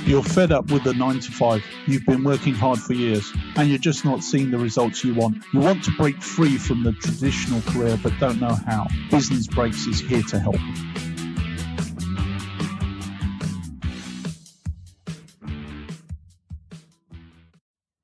You're fed up with the 9 to 5. You've been working hard for years and you're just not seeing the results you want. You want to break free from the traditional career but don't know how. Business Breaks is here to help.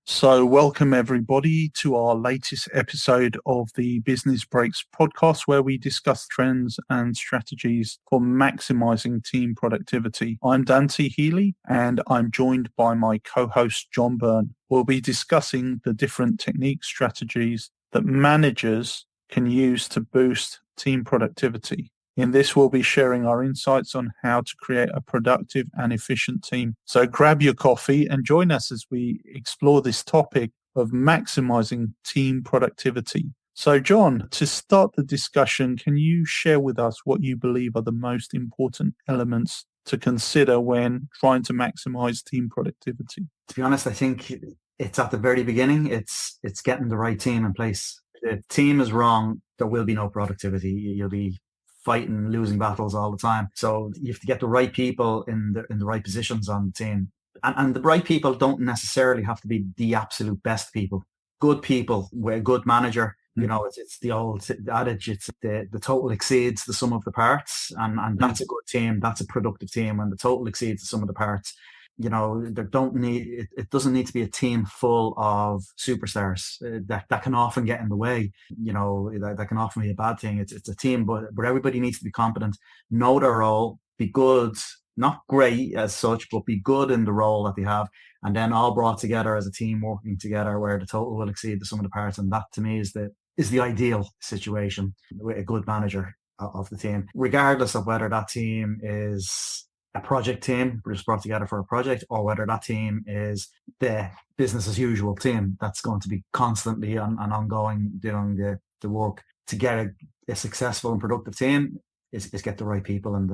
So welcome everybody to our latest episode of the Business Breaks podcast, where we discuss trends and strategies for maximizing team productivity. I'm Dante Healy and I'm joined by my co-host John Byrne. We'll be discussing the different techniques, strategies that managers can use to boost team productivity. In this, we'll be sharing our insights on how to create a productive and efficient team. So grab your coffee and join us as we explore this topic of maximizing team productivity. So John, to start the discussion, can you share with us what you believe are the most important elements to consider when trying to maximize team productivity? To be honest, I think it's at the very beginning. It's getting the right team in place. If the team is wrong, there will be no productivity. You'll be fighting, losing battles all the time. So you have to get the right people in the right positions on the team. And the right people don't necessarily have to be the absolute best people. Good people, with a good manager, you know, it's the old adage, it's the total exceeds the sum of the parts. And that's a good team. That's a productive team when the total exceeds the sum of the parts. You know, it doesn't need to be a team full of superstars that can often get in the way. You know, that can often be a bad thing. It's a team, but everybody needs to be competent, know their role, be good, not great as such, but be good in the role that they have, and then all brought together as a team working together where the total will exceed the sum of the parts. And that to me is the ideal situation with a good manager of the team, regardless of whether that team is a project team just brought together for a project, or whether that team is the business as usual team that's going to be constantly and ongoing doing the work. To get a successful and productive team is get the right people in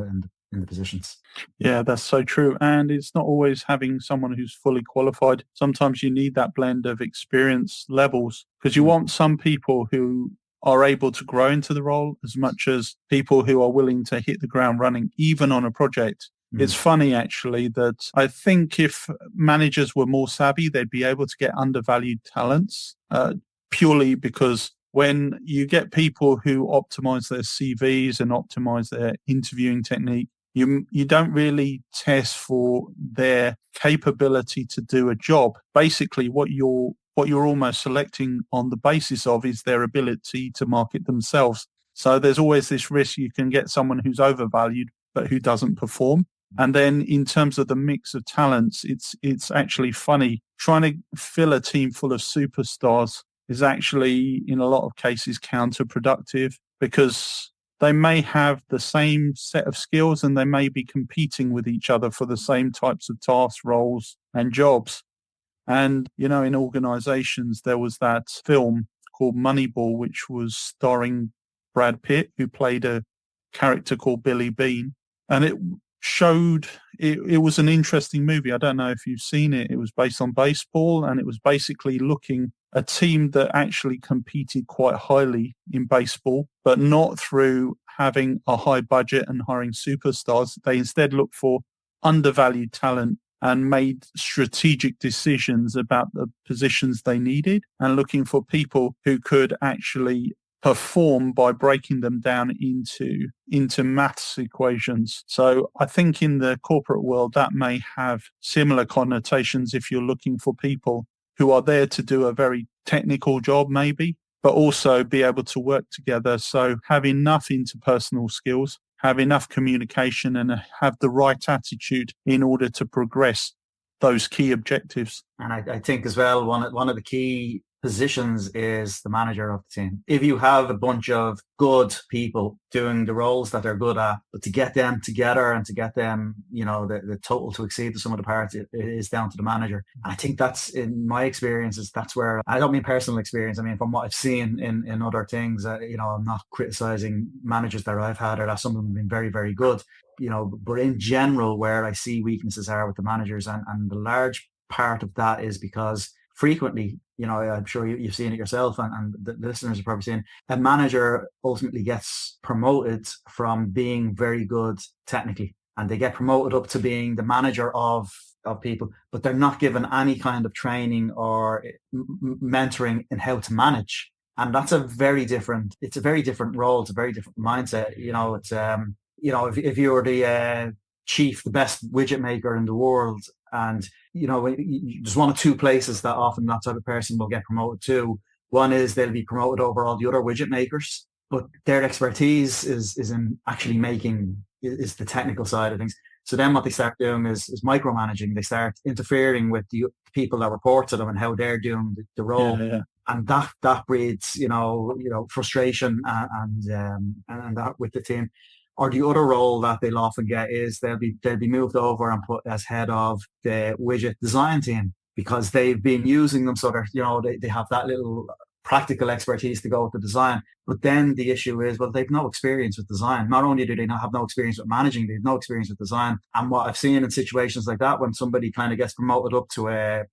the positions. Yeah, that's so true. And it's not always having someone who's fully qualified. Sometimes you need that blend of experience levels, because you want some people who are able to grow into the role as much as people who are willing to hit the ground running, even on a project. It's funny, actually, that I think if managers were more savvy, they'd be able to get undervalued talents, purely because when you get people who optimize their CVs and optimize their interviewing technique, you don't really test for their capability to do a job. Basically, what you're almost selecting on the basis of is their ability to market themselves. So there's always this risk you can get someone who's overvalued but who doesn't perform. And then in terms of the mix of talents, it's actually funny. Trying to fill a team full of superstars is actually, in a lot of cases, counterproductive, because they may have the same set of skills and they may be competing with each other for the same types of tasks, roles, and jobs. And, you know, in organizations, there was that film called Moneyball, which was starring Brad Pitt, who played a character called Billy Bean. And it was an interesting movie. I don't know if you've seen it. It was based on baseball, and it was basically looking a team that actually competed quite highly in baseball, but not through having a high budget and hiring superstars. They instead looked for undervalued talent and made strategic decisions about the positions they needed, and looking for people who could actually perform by breaking them down into maths equations. So I think in the corporate world that may have similar connotations if you're looking for people who are there to do a very technical job maybe, but also be able to work together. So have enough interpersonal skills, have enough communication, and have the right attitude in order to progress those key objectives. And I think as well, one of the key positions is the manager of the team. If you have a bunch of good people doing the roles that they're good at, but to get them together and to get them, you know, the total to exceed the sum of the parts, it is down to the manager. And I think that's, in my experiences, that's where, I don't mean personal experience, I mean from what I've seen in other things, you know, I'm not criticizing managers that I've had or that some of them have been very, very good, you know, but in general, where I see weaknesses are with the managers, and the large part of that is because frequently, you know, I'm sure you've seen it yourself, and the listeners have probably seen, a manager ultimately gets promoted from being very good technically and they get promoted up to being the manager of people, but they're not given any kind of training or mentoring in how to manage. And that's it's a very different role. It's a very different mindset. If you're the chief, the best widget maker in the world, and there's one of two places that often that type of person will get promoted to. One is they'll be promoted over all the other widget makers, but their expertise is in actually making is the technical side of things. So then what they start doing is micromanaging. They start interfering with the people that report to them and how they're doing the Yeah, role. yeah, And that breeds, frustration and that with the team. Or the other role that they'll often get is they'll be moved over and put as head of the widget design team because they've been using them so they have that little practical expertise to go with the design. But then the issue is, well, they've no experience with design. Not only do they not have no experience with managing, they have no experience with design. And what I've seen in situations like that, when somebody kind of gets promoted up to a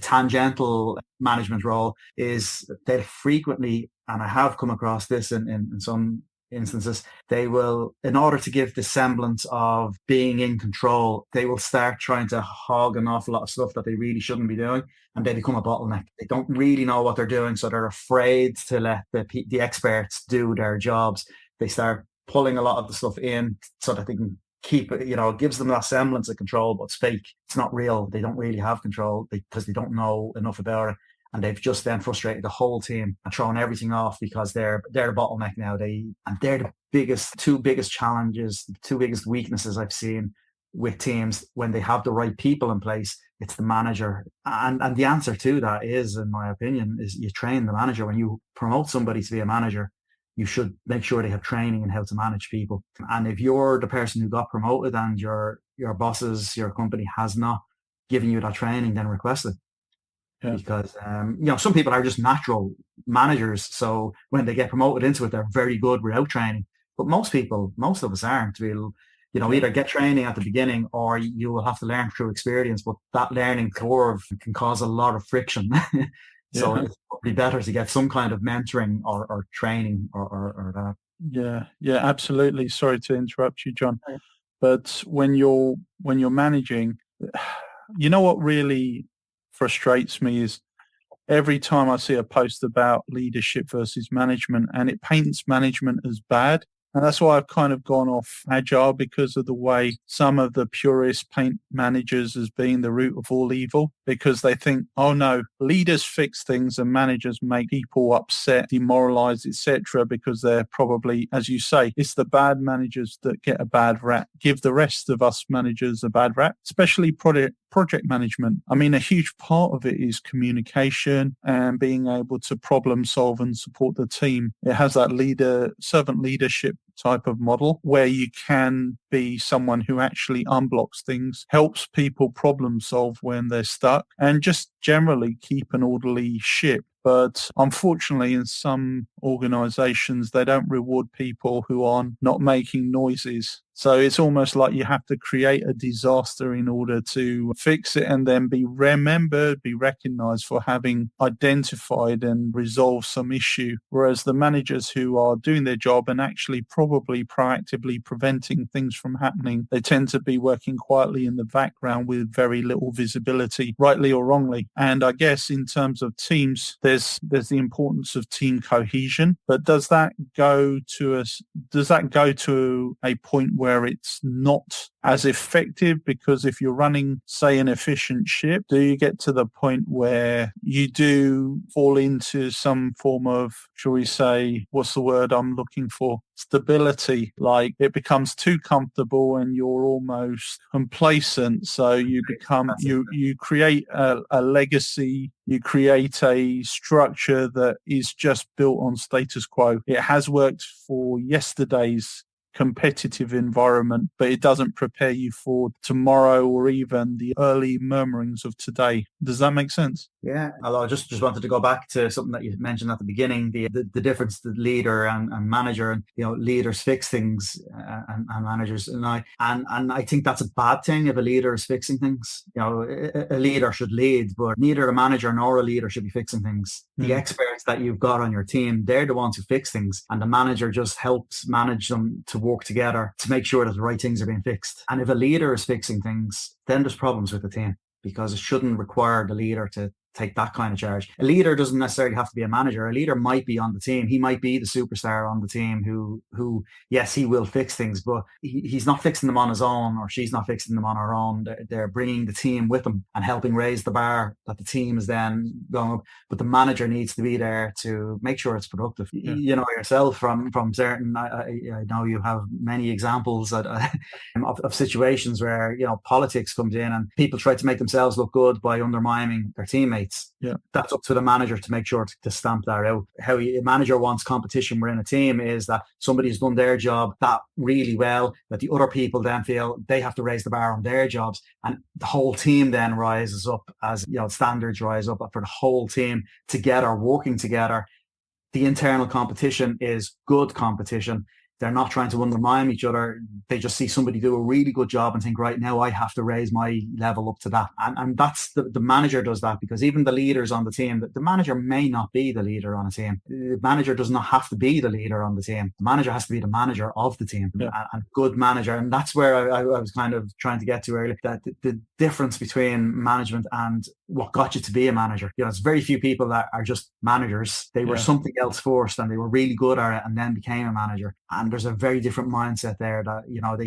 tangential management role, is they frequently, and I have come across this in some instances, they will, in order to give the semblance of being in control, they will start trying to hog an awful lot of stuff that they really shouldn't be doing, and they become a bottleneck. They don't really know what they're doing, so they're afraid to let the experts do their jobs. They start pulling a lot of the stuff in so that they can keep it, it gives them that semblance of control, but it's fake. It's not real. They don't really have control because they don't know enough about it. And they've just then frustrated the whole team and thrown everything off because they're the bottleneck now. They're the two biggest challenges, the two biggest weaknesses I've seen with teams when they have the right people in place. It's the manager. And the answer to that is, in my opinion, is you train the manager. When you promote somebody to be a manager, you should make sure they have training in how to manage people. And if you're the person who got promoted and your bosses, your company has not given you that training, then request it. yeah, Because some people are just natural managers, so when they get promoted into it, they're very good without training. But most of us aren't. We'll yeah, either get training at the beginning or you will have to learn through experience. But that learning curve can cause a lot of friction. So yeah. it's probably better to get some kind of mentoring or training or that. Yeah, yeah, absolutely. Sorry to interrupt you, John. Right. But when you're managing, you know what really frustrates me is every time I see a post about leadership versus management and it paints management as bad. And that's why I've kind of gone off agile because of the way some of the purists paint managers as being the root of all evil, because they think, oh no, leaders fix things and managers make people upset, demoralized, etc. because they're probably, as you say, it's the bad managers that get a bad rap, give the rest of us managers a bad rap, especially project management. I mean, a huge part of it is communication and being able to problem solve and support the team. It has that servant leadership type of model where you can be someone who actually unblocks things, helps people problem solve when they're stuck, and just generally keep an orderly ship. But unfortunately, in some organizations, they don't reward people who are not making noises. So it's almost like you have to create a disaster in order to fix it and then be remembered, be recognized for having identified and resolved some issue. Whereas the managers who are doing their job and actually probably proactively preventing things from happening, they tend to be working quietly in the background with very little visibility, rightly or wrongly. And I guess in terms of teams, there's the importance of team cohesion, but does that go to a point where it's not as effective? Because if you're running, say, an efficient ship, do you get to the point where you do fall into some form of, shall we say, what's the word I'm looking for? Stability, like it becomes too comfortable and you're almost complacent. So you become, you create a legacy, you create a structure that is just built on status quo. It has worked for yesterday's competitive environment, but it doesn't prepare you for tomorrow or even the early murmurings of today. Does that make sense? Yeah, although I just wanted to go back to something that you mentioned at the beginning, the difference the leader and manager, and leaders fix things, and managers, and I think that's a bad thing if a leader is fixing things. A leader should lead, but neither a manager nor a leader should be fixing things. The Mm. experts that you've got on your team, they're the ones who fix things, and the manager just helps manage them to work together to make sure that the right things are being fixed. And if a leader is fixing things, then there's problems with the team, because it shouldn't require the leader to take that kind of charge. A leader doesn't necessarily have to be a manager. A leader might be on the team. He might be the superstar on the team who yes, he will fix things, but he's not fixing them on his own, or she's not fixing them on her own. They're bringing the team with them and helping raise the bar that the team is then going up. But the manager needs to be there to make sure it's productive. Yeah. Yourself from certain, I know you have many examples of situations where politics comes in and people try to make themselves look good by undermining their teammates. Yeah. That's up to the manager to make sure to stamp that out. How a manager wants competition within a team is that somebody's done their job that really well, that the other people then feel they have to raise the bar on their jobs, and the whole team then rises up as standards rise up for the whole team together, working together. The internal competition is good competition. They're not trying to undermine each other. They just see somebody do a really good job and think, right, now I have to raise my level up to that. And that's the manager does that, because even the leaders on the team, the manager may not be the leader on a team. The manager does not have to be the leader on the team. The manager has to be the manager of the team, Yeah. and good manager. And that's where I was kind of trying to get to earlier, that the difference between management and what got you to be a manager. It's very few people that are just managers. They were something else first, and they were really good at it and then became a manager. And there's a very different mindset there that,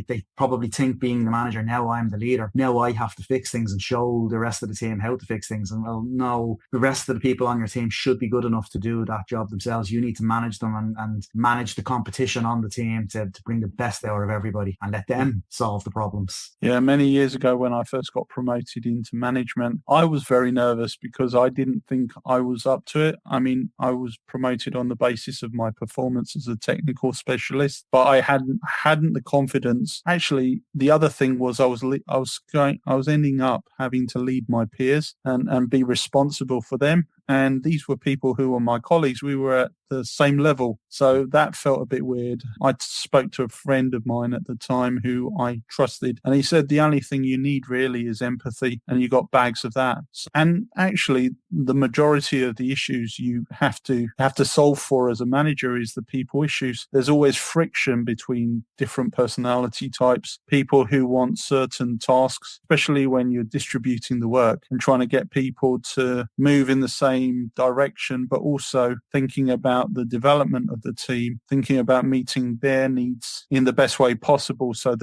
they probably think, being the manager, now I'm the leader. Now I have to fix things and show the rest of the team how to fix things. And well, no, the rest of the people on your team should be good enough to do that job themselves. You need to manage them and manage the competition on the team to bring the best out of everybody and let them solve the problems. Yeah, many years ago when I first got promoted into management, I was very nervous because I didn't think I was up to it. I mean, I was promoted on the basis of my performance as a technical specialist, but I hadn't the confidence. Actually, the other thing was I was ending up having to lead my peers and be responsible for them. And these were people who were my colleagues. We were at the same level. So that felt a bit weird. I spoke to a friend of mine at the time who I trusted, and he said the only thing you need really is empathy, and you got bags of that. And actually, the majority of the issues you have to solve for as a manager is the people issues. There's always friction between different personality types, people who want certain tasks, especially when you're distributing the work and trying to get people to move in the same direction, but also thinking about the development of the team, thinking about meeting their needs in the best way possible. So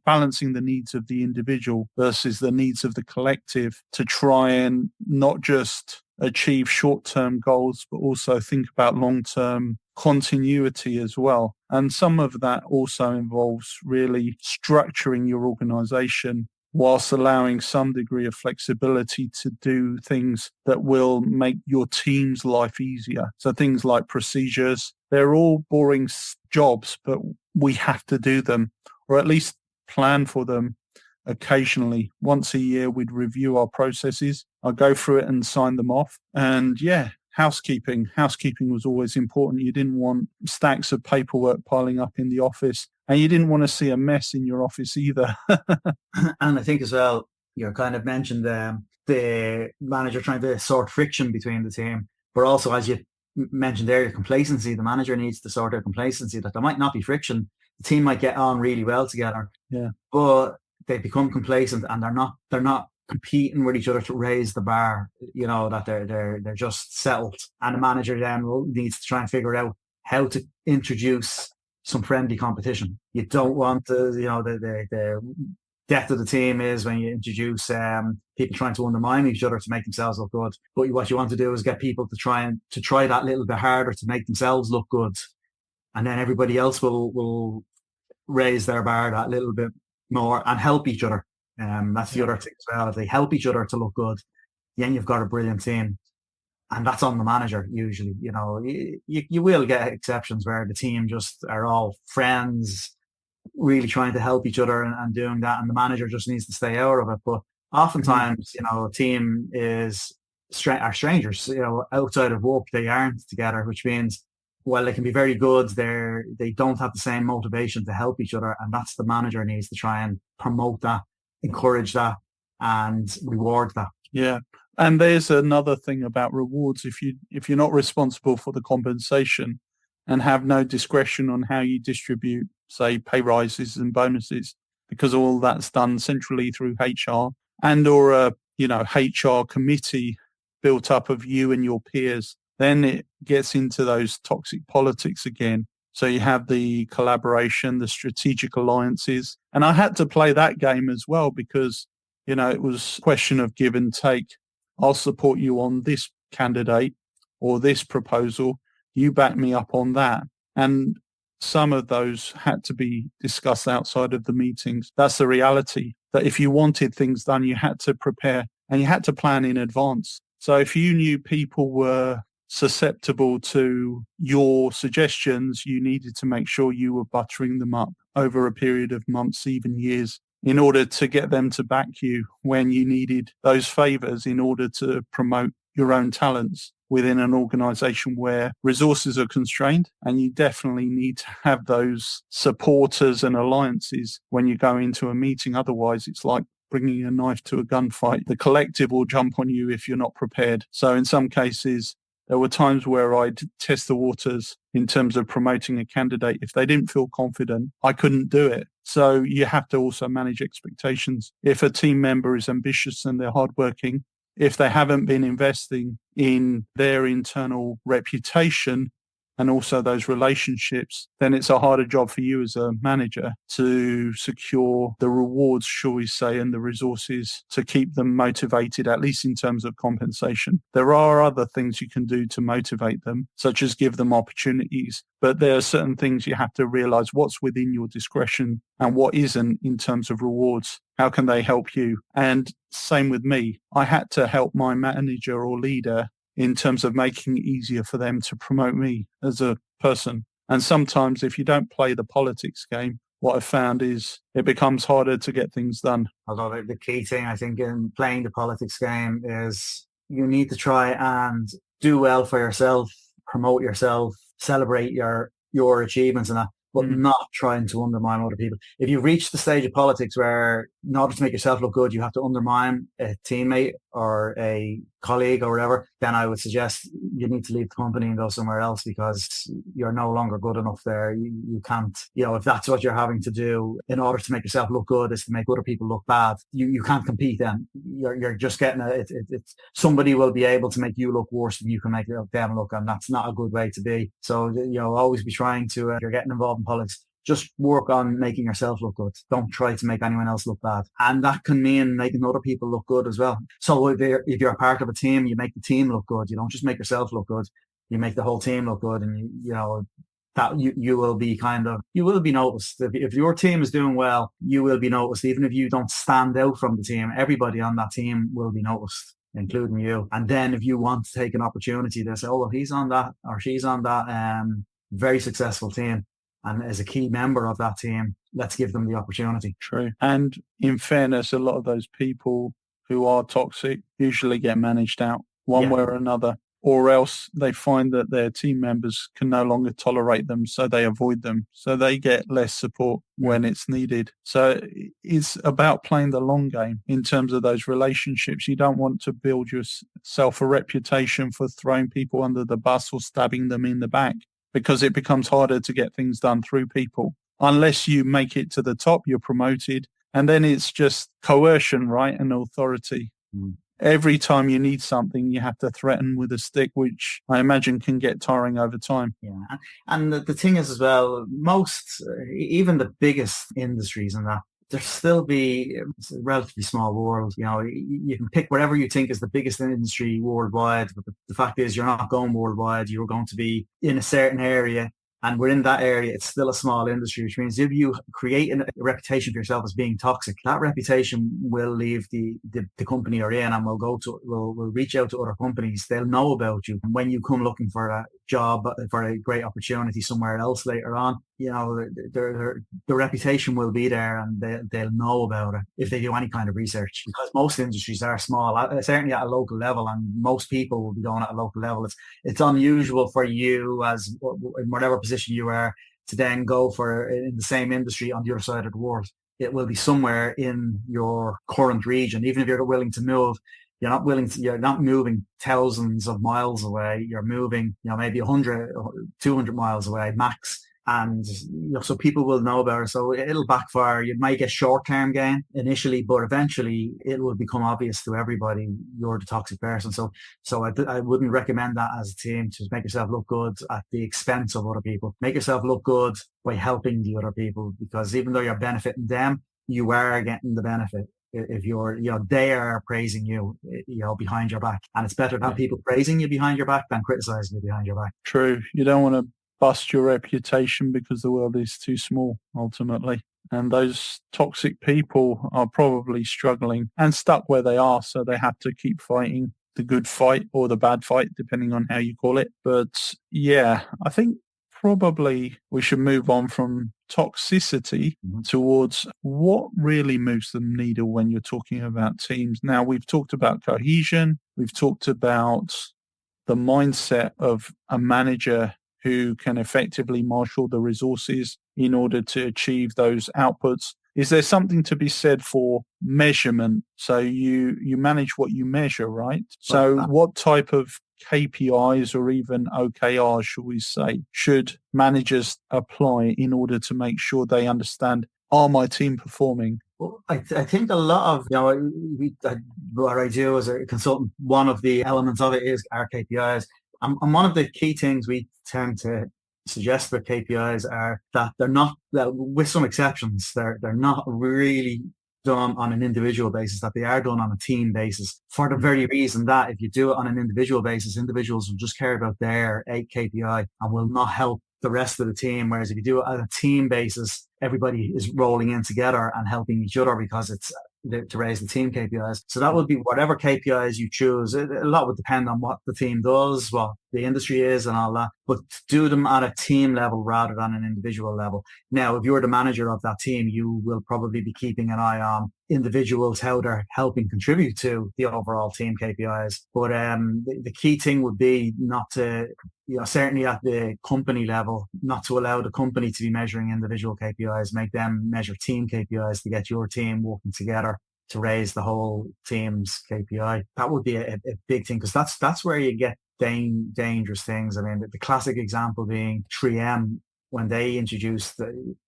balancing the needs of the individual versus the needs of the collective, to try and not just achieve short-term goals, but also think about long-term continuity as well. And some of that also involves really structuring your organization whilst allowing some degree of flexibility to do things that will make your team's life easier. So things like procedures, they're all boring jobs, but we have to do them, or at least plan for them occasionally. Once a year, we'd review our processes. I'd go through it and sign them off. And housekeeping was always important. You didn't want stacks of paperwork piling up in the office, and you didn't want to see a mess in your office either. And I think as well, you kind of mentioned the manager trying to sort friction between the team, but also, as you mentioned earlier, complacency. The manager needs to sort out complacency, that there might not be friction. The team might get on really well together, but they become complacent and they're not competing with each other to raise the bar, that they're just settled. And the manager then needs to try and figure out how to introduce some friendly competition. You don't want the death of the team is when you introduce people trying to undermine each other to make themselves look good. But what you want to do is get people to try that little bit harder to make themselves look good, and then everybody else will raise their bar that little bit more and help each other. That's the other thing as well. If they help each other to look good, then you've got a brilliant team. And that's on the manager usually. You will get exceptions where the team just are all friends, really trying to help each other and doing that, and the manager just needs to stay out of it. But oftentimes, a team is are strangers, outside of work, they aren't together, which means while they can be very good, they don't have the same motivation to help each other. And that's the manager needs to try and promote that, encourage that, and reward that. Yeah. And there's another thing about rewards. If you're not responsible for the compensation and have no discretion on how you distribute, say, pay rises and bonuses, because all that's done centrally through HR and or a HR committee built up of you and your peers, then it gets into those toxic politics again. So you have the collaboration, the strategic alliances. And I had to play that game as well because it was a question of give and take. I'll support you on this candidate or this proposal. You back me up on that. And some of those had to be discussed outside of the meetings. That's the reality, that if you wanted things done, you had to prepare and you had to plan in advance. So if you knew people were susceptible to your suggestions, you needed to make sure you were buttering them up over a period of months, even years, in order to get them to back you when you needed those favors in order to promote your own talents within an organization where resources are constrained. And you definitely need to have those supporters and alliances when you go into a meeting. Otherwise, it's like bringing a knife to a gunfight. The collective will jump on you if you're not prepared. So in some cases, there were times where I'd test the waters in terms of promoting a candidate. If they didn't feel confident, I couldn't do it. So you have to also manage expectations. If a team member is ambitious and they're hardworking, if they haven't been investing in their internal reputation and also those relationships, then it's a harder job for you as a manager to secure the rewards, shall we say, and the resources to keep them motivated, at least in terms of compensation. There are other things you can do to motivate them, such as give them opportunities, but there are certain things you have to realize what's within your discretion and what isn't in terms of rewards. How can they help you? And same with me. I had to help my manager or leader in terms of making it easier for them to promote me as a person. And sometimes if you don't play the politics game, what I've found is it becomes harder to get things done. Although the key thing, I think, in playing the politics game is you need to try and do well for yourself, promote yourself, celebrate your achievements and that, but not trying to undermine other people. If you reach the stage of politics where in order to make yourself look good, you have to undermine a teammate or a colleague or whatever, then I would suggest you need to leave the company and go somewhere else because you're no longer good enough there. You can't, if that's what you're having to do in order to make yourself look good is to make other people look bad. You can't compete then. You're just getting it's somebody will be able to make you look worse than you can make them look, and that's not a good way to be. So, always be trying to, if you're getting involved in politics, just work on making yourself look good. Don't try to make anyone else look bad. And that can mean making other people look good as well. So if you're a part of a team, you make the team look good. You don't just make yourself look good. You make the whole team look good. And, that you will be noticed. If your team is doing well, you will be noticed. Even if you don't stand out from the team, everybody on that team will be noticed, including you. And then if you want to take an opportunity, they say, oh, well, he's on that or she's on that very successful team and as a key member of that team, let's give them the opportunity. True. And in fairness, a lot of those people who are toxic usually get managed out one way or another, or else they find that their team members can no longer tolerate them, so they avoid them. So they get less support when it's needed. So it's about playing the long game in terms of those relationships. You don't want to build yourself a reputation for throwing people under the bus or stabbing them in the back, because it becomes harder to get things done through people. Unless you make it to the top, you're promoted. And then it's just coercion, right? And authority. Every time you need something, you have to threaten with a stick, which I imagine can get tiring over time. Yeah. And the thing is as well, even the biggest industries and that, there'll still be a relatively small world. You can pick whatever you think is the biggest industry worldwide, but the fact is you're not going worldwide. You're going to be in a certain area, and within that area, it's still a small industry, which means if you create a reputation for yourself as being toxic, that reputation will leave the company you're in and will reach out to other companies. They'll know about you. And when you come looking for job, for a great opportunity somewhere else later on, the reputation will be there, and they'll know about it if they do any kind of research, because most industries are small, certainly at a local level, and most people will be going at a local level. It's unusual for you, as in whatever position you are, to then go for in the same industry on the other side of the world. It will be somewhere in your current region. Even if you're willing to move, you're not moving thousands of miles away. You're moving, maybe 100, 200 miles away max. And so people will know about it. So it'll backfire. You might get short-term gain initially, but eventually it will become obvious to everybody you're the toxic person. So I wouldn't recommend that as a team, to make yourself look good at the expense of other people. Make yourself look good by helping the other people, because even though you're benefiting them, you are getting the benefit. If you're, they are praising you, behind your back. And it's better to have people praising you behind your back than criticizing you behind your back. True. You don't want to bust your reputation because the world is too small, ultimately. And those toxic people are probably struggling and stuck where they are, so they have to keep fighting the good fight or the bad fight, depending on how you call it. But yeah, I think probably we should move on from toxicity towards what really moves the needle when you're talking about teams. Now, we've talked about cohesion. We've talked about the mindset of a manager who can effectively marshal the resources in order to achieve those outputs. Is there something to be said for measurement? So you manage what you measure, right? So what type of KPIs or even OKRs, should we say, should managers apply in order to make sure they understand, are my team performing? Well, I think a lot of, what I do as a consultant, one of the elements of it is our KPIs. And one of the key things we tend to suggest for KPIs are that they're not, with some exceptions, they're not really done on an individual basis, that they are done on a team basis, for the very reason that if you do it on an individual basis, individuals will just care about their KPI and will not help the rest of the team. Whereas if you do it on a team basis, everybody is rolling in together and helping each other, because it's to raise the team KPIs. So that would be whatever KPIs you choose. A lot would depend on what the team does, what the industry is and all that, but do them at a team level rather than an individual level. Now, if you're the manager of that team, you will probably be keeping an eye on individuals, how they're helping contribute to the overall team KPIs. But the key thing would be not to, certainly at the company level, not to allow the company to be measuring individual KPIs, make them measure team KPIs to get your team working together to raise the whole team's KPI. That would be a big thing, because that's where you get dangerous things. I mean, the classic example being 3M. When they introduced,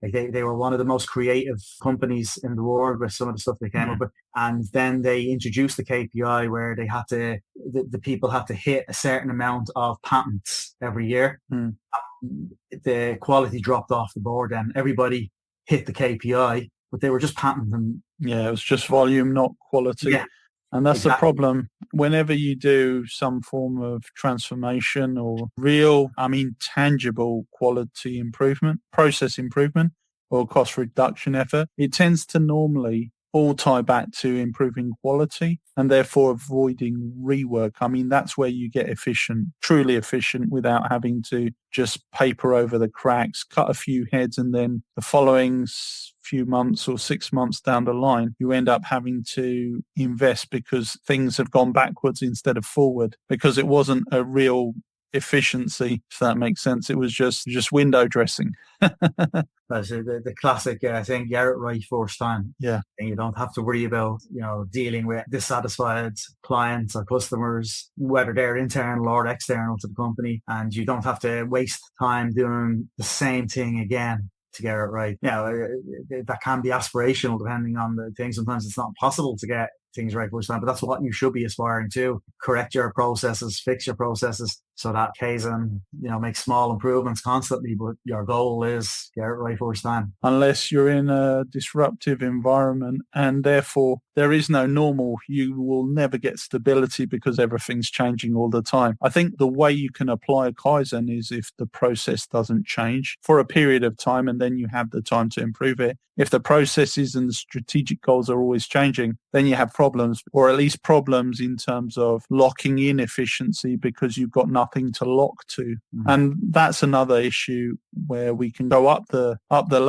they were one of the most creative companies in the world with some of the stuff they came up with. And then they introduced the KPI where they had to, the people had to hit a certain amount of patents every year. The quality dropped off the board, and everybody hit the KPI, but they were just patenting. Yeah, it was just volume, not quality. Yeah. And that's the problem. Whenever you do some form of transformation or tangible quality improvement, process improvement, or cost reduction effort, it tends to normally all tie back to improving quality and therefore avoiding rework. I mean, that's where you get efficient, truly efficient, without having to just paper over the cracks, cut a few heads, and then the following few months or 6 months down the line, you end up having to invest because things have gone backwards instead of forward, because it wasn't a real efficiency, if that makes sense. It was just window dressing. That's the classic thing, get it right first time. Yeah. And you don't have to worry about, dealing with dissatisfied clients or customers, whether they're internal or external to the company. And you don't have to waste time doing the same thing again to get it right. That can be aspirational depending on the thing. Sometimes it's not possible to get things right first time, but that's what you should be aspiring to. Correct your processes, fix your processes, so that Kaizen, make small improvements constantly, but your goal is get it right first time. Unless you're in a disruptive environment and therefore there is no normal, you will never get stability because everything's changing all the time. I think the way you can apply Kaizen is if the process doesn't change for a period of time, and then you have the time to improve it. If the processes and the strategic goals are always changing, then you have problems, or at least problems in terms of locking in efficiency because you've got nothing to lock to. And that's another issue where we can go up the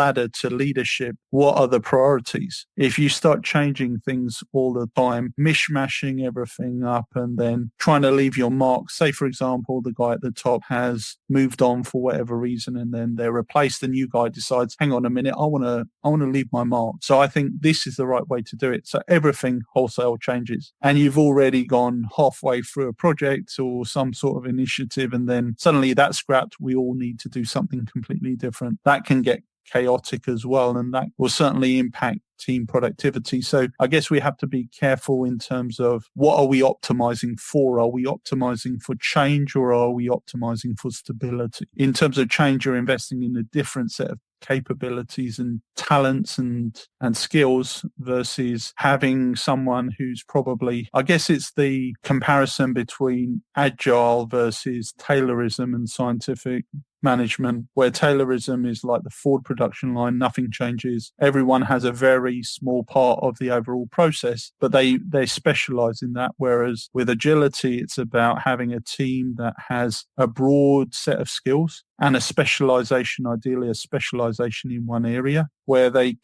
ladder to leadership. What are the priorities? If you start changing things all the time, mishmashing everything up and then trying to leave your mark, say for example the guy at the top has moved on for whatever reason and then they're replaced, the new guy decides, hang on a minute, I want to leave my mark. So I think this is the right way to do it. So everything wholesale changes, and you've already gone halfway through a project or some sort of initiative, and then suddenly that's scrapped. We all need to do something completely different. That can get chaotic as well, and that will certainly impact team productivity. So I guess we have to be careful in terms of what are we optimizing for? Are we optimizing for change, or are we optimizing for stability? In terms of change, you're investing in a different set of capabilities and talents and skills versus having someone who's probably, I guess it's the comparison between agile versus Taylorism and scientific management, where Taylorism is like the Ford production line, nothing changes. Everyone has a very small part of the overall process, but they specialize in that. Whereas with agility, it's about having a team that has a broad set of skills and a specialization, ideally a specialization in one area where they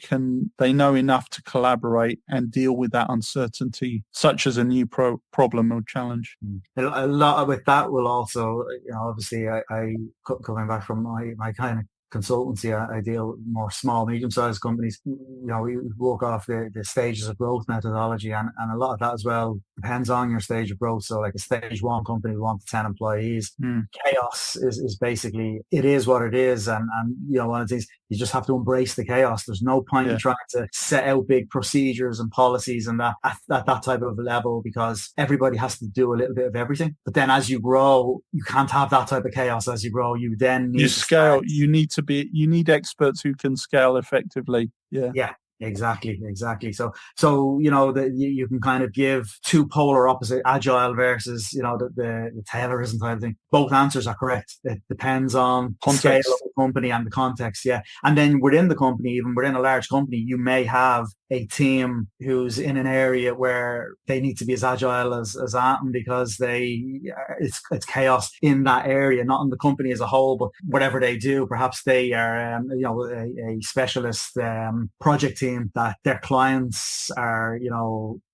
know enough to collaborate and deal with that uncertainty, such as a new problem or challenge. A lot with that will also, obviously I coming back from my kind of consultancy, I deal more small, medium-sized companies. We work off the stages of growth methodology, and a lot of that as well depends on your stage of growth. So like a stage 1 company, 1 to 10 employees, chaos is basically, it is what it is. And one of the things, you just have to embrace the chaos. There's no point in trying to set out big procedures and policies and that at that type of level, because everybody has to do a little bit of everything. But then as you grow, you can't have that type of chaos as you grow. You then need you need experts who can scale effectively. Yeah, exactly. So you can kind of give two polar opposite, agile versus the Taylorism type of thing. Both answers are correct. It depends on the scale of the company and the context. Yeah, and then within the company, even within a large company, you may have a team who's in an area where they need to be as agile as Atom, because it's chaos in that area, not in the company as a whole, but whatever they do. Perhaps they are a specialist project team that their clients are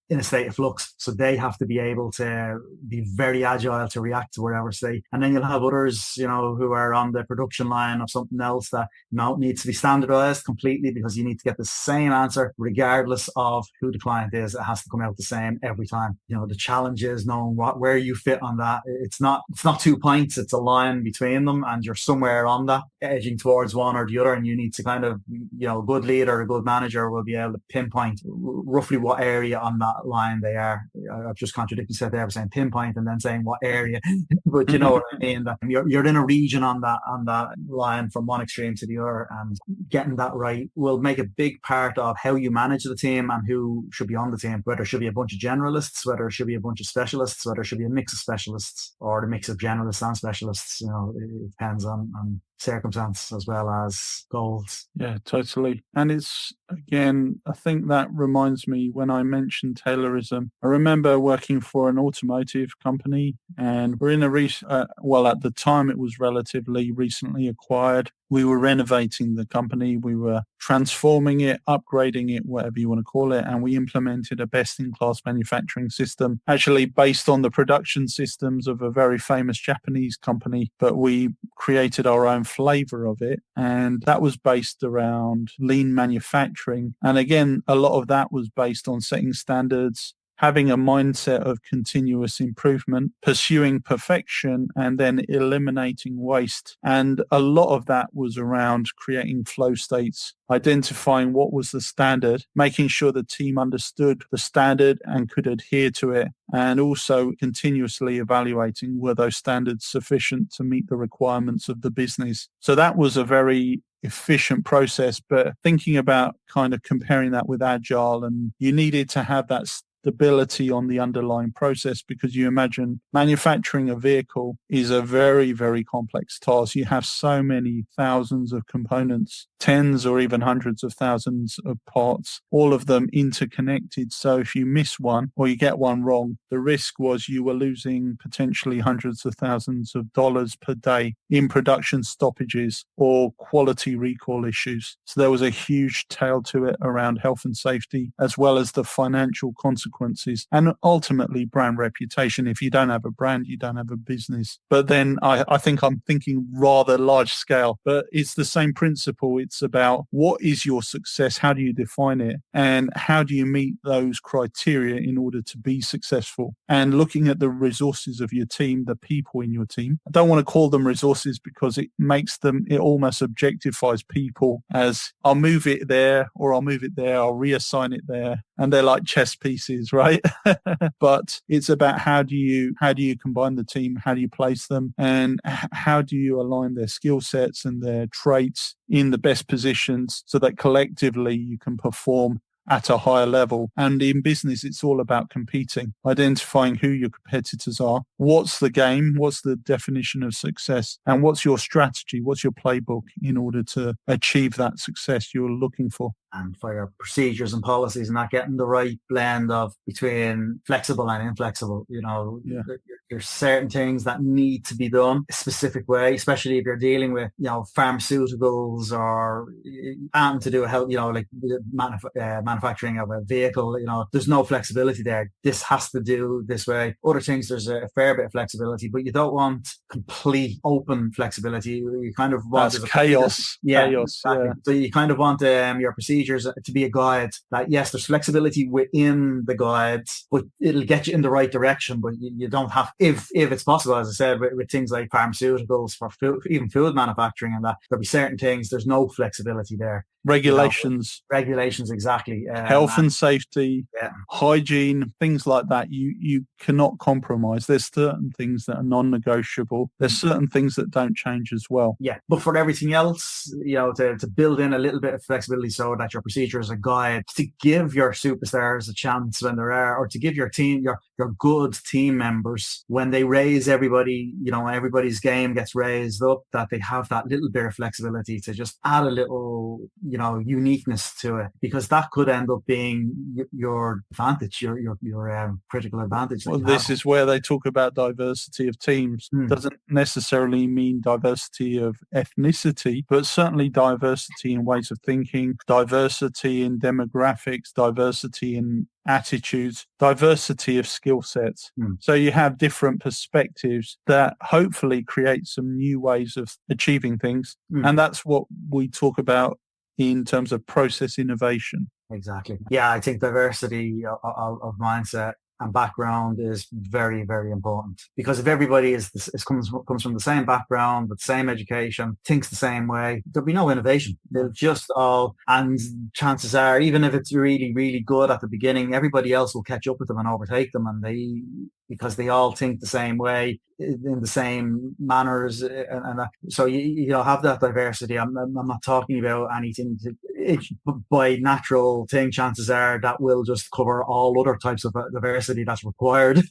in a state of flux, so they have to be able to be very agile to react to whatever state. And then you'll have others, who are on the production line of something else that needs to be standardized completely, because you need to get the same answer regardless of who the client is. It has to come out the same every time. The challenge is knowing where you fit on that. It's not 2 points, it's a line between them, and you're somewhere on that, edging towards one or the other, and you need to kind of, a good leader, a good manager will be able to pinpoint roughly what area on that line they are. I've just contradicted myself there by saying pinpoint and then saying what area, but you know what I mean. That you're in a region on that line from one extreme to the other, and getting that right will make a big part of how you manage the team and who should be on the team. Whether it should be a bunch of generalists, whether it should be a bunch of specialists, whether it should be a mix of specialists or a mix of generalists and specialists. It depends on circumstance as well as goals. Yeah, totally. And it's, again, I think that reminds me, when I mentioned Taylorism, I remember working for an automotive company, and we're in at the time it was relatively recently acquired. We were renovating the company. We were transforming it, upgrading it, whatever you want to call it. And we implemented a best-in-class manufacturing system, actually based on the production systems of a very famous Japanese company, but we created our own flavor of it. And that was based around lean manufacturing. And again, a lot of that was based on setting standards, having a mindset of continuous improvement, pursuing perfection, and then eliminating waste. And a lot of that was around creating flow states, identifying what was the standard, making sure the team understood the standard and could adhere to it, and also continuously evaluating were those standards sufficient to meet the requirements of the business. So that was a very efficient process, but thinking about kind of comparing that with agile, and you needed to have that stability on the underlying process, because you imagine manufacturing a vehicle is a very, very complex task. You have so many thousands of components, tens or even hundreds of thousands of parts, all of them interconnected. So if you miss one or you get one wrong, the risk was you were losing potentially hundreds of thousands of dollars per day in production stoppages or quality recall issues. So there was a huge tail to it around health and safety, as well as the financial consequences and ultimately brand reputation. If you don't have a brand, you don't have a business. But then I think I'm thinking rather large scale, but it's the same principle. It's about what is your success? How do you define it? And how do you meet those criteria in order to be successful? And looking at the resources of your team, the people in your team. I don't want to call them resources because it almost objectifies people as I'll move it there or I'll move it there, I'll reassign it there. And they're like chess pieces, right? But it's about how do you combine the team? How do you place them? And how do you align their skill sets and their traits in the best positions so that collectively you can perform at a higher level? And in business, it's all about competing, identifying who your competitors are. What's the game? What's the definition of success? And what's your strategy? What's your playbook in order to achieve that success you're looking for? And for your procedures and policies, not getting the right blend of between flexible and inflexible. There's certain things that need to be done a specific way, especially if you're dealing with, pharmaceuticals or anything to do with health, like manufacturing of a vehicle. There's no flexibility there. This has to do this way. Other things, there's a fair bit of flexibility, but you don't want complete open flexibility. You kind of want chaos. Chaos. Exactly. Yeah. So you kind of want your procedures to be a guide that, yes, there's flexibility within the guides, but it'll get you in the right direction. But you don't have, if it's possible, as I said, with things like pharmaceuticals, for food, even food manufacturing, and that there'll be certain things, there's no flexibility there. Regulations, exactly. Health and safety, hygiene, things like that. You cannot compromise. There's certain things that are non-negotiable. There's certain things that don't change as well. Yeah, but for everything else, to build in a little bit of flexibility so that your procedure is a guide to give your superstars a chance when there are, or to give your team, your good team members, when they raise everybody, when everybody's game gets raised up, that they have that little bit of flexibility to just add a little, uniqueness to it, because that could end up being your advantage, your critical advantage. Well, this is where they talk about diversity of teams. Doesn't necessarily mean diversity of ethnicity, but certainly diversity in ways of thinking, diversity in demographics, diversity in attitudes, diversity of skill sets. So you have different perspectives that hopefully create some new ways of achieving things. And that's what we talk about in terms of process innovation. Exactly. Yeah, I think diversity of mindset and background is very, very important, because if everybody comes from the same background, with the same education, thinks the same way, there'll be no innovation. They'll just and chances are, even if it's really, really good at the beginning, everybody else will catch up with them and overtake them, because they all think the same way, in the same manners, and so you have that diversity. I'm not talking about anything by natural thing. Chances are that will just cover all other types of diversity that's required.